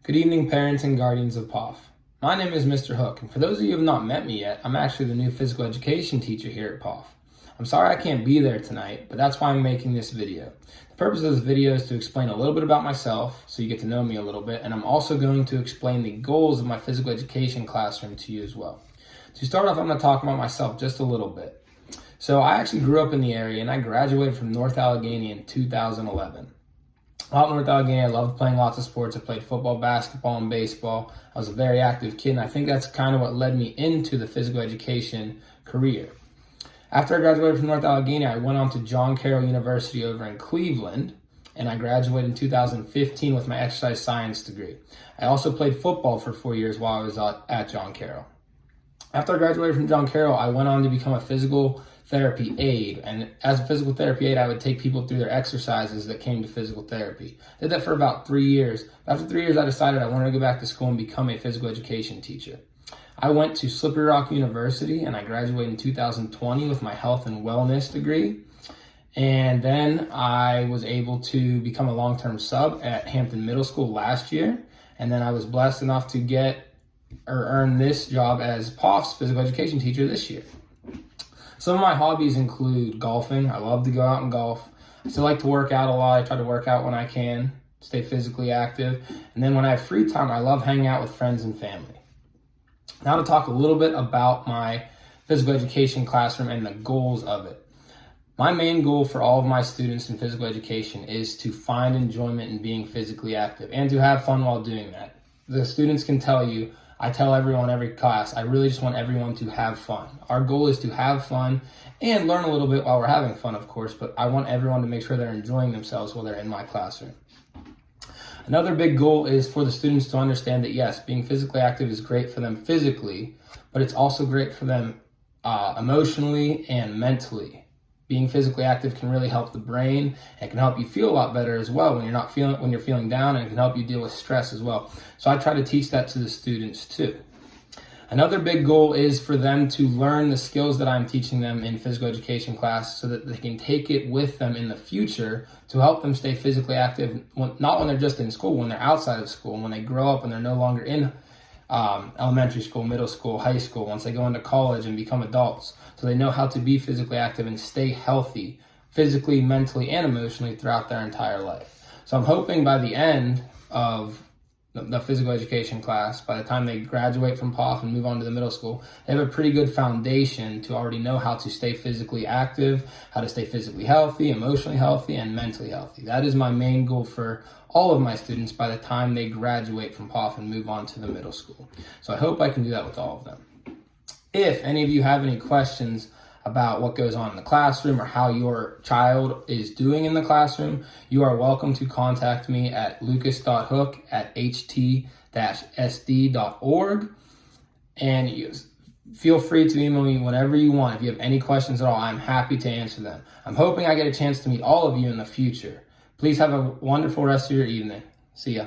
Good evening, parents and guardians of POF. My name is Mr. Hook, and for those of you who have not met me yet, I'm actually the new physical education teacher here at POF. I'm sorry I can't be there tonight, but that's why I'm making this video. The purpose of this video is to explain a little bit about myself, so you get to know me a little bit, and I'm also going to explain the goals of my physical education classroom to you as well. To start off, I'm going to talk about myself just a little bit. So I actually grew up in the area, and I graduated from North Allegheny in 2011. Out in North Allegheny, I loved playing lots of sports. I played football, basketball, and baseball. I was a very active kid, and I think that's kind of what led me into the physical education career. After I graduated from North Allegheny, I went on to John Carroll University over in Cleveland, and I graduated in 2015 with my exercise science degree. I also played football for 4 years while I was at John Carroll. After I graduated from John Carroll, I went on to become a physical therapy aide, and as a physical therapy aide, I would take people through their exercises that came to physical therapy. Did that for about 3 years. After 3 years, I decided I wanted to go back to school and become a physical education teacher. I went to Slippery Rock University, and I graduated in 2020 with my health and wellness degree. And then I was able to become a long-term sub at Hampton Middle School last year, and then I was blessed enough to earn this job as POF's physical education teacher this year. Some of my hobbies include golfing. I love to go out and golf. I still like to work out a lot. I try to work out when I can, stay physically active. And then when I have free time, I love hanging out with friends and family. Now to talk a little bit about my physical education classroom and the goals of it. My main goal for all of my students in physical education is to find enjoyment in being physically active and to have fun while doing that. The students can tell you, I tell everyone every class, I really just want everyone to have fun. Our goal is to have fun and learn a little bit while we're having fun, of course, but I want everyone to make sure they're enjoying themselves while they're in my classroom. Another big goal is for the students to understand that, yes, being physically active is great for them physically, but it's also great for them emotionally and mentally. Being physically active can really help the brain and can help you feel a lot better as well when you're feeling down, and it can help you deal with stress as well. So I try to teach that to the students too. Another big goal is for them to learn the skills that I'm teaching them in physical education class so that they can take it with them in the future to help them stay physically active, not when they're just in school, when they're outside of school, when they grow up and they're no longer in elementary school, middle school, high school, once they go into college and become adults. So they know how to be physically active and stay healthy physically, mentally, and emotionally throughout their entire life. So I'm hoping by the end of the physical education class, by the time they graduate from POF and move on to the middle school, they have a pretty good foundation to already know how to stay physically active, how to stay physically healthy, emotionally healthy, and mentally healthy. That is my main goal for all of my students by the time they graduate from POF and move on to the middle school. So I hope I can do that with all of them. If any of you have any questions about what goes on in the classroom or how your child is doing in the classroom, you are welcome to contact me at lucas.hook@ht-sd.org. And feel free to email me whenever you want. If you have any questions at all, I'm happy to answer them. I'm hoping I get a chance to meet all of you in the future. Please have a wonderful rest of your evening. See ya.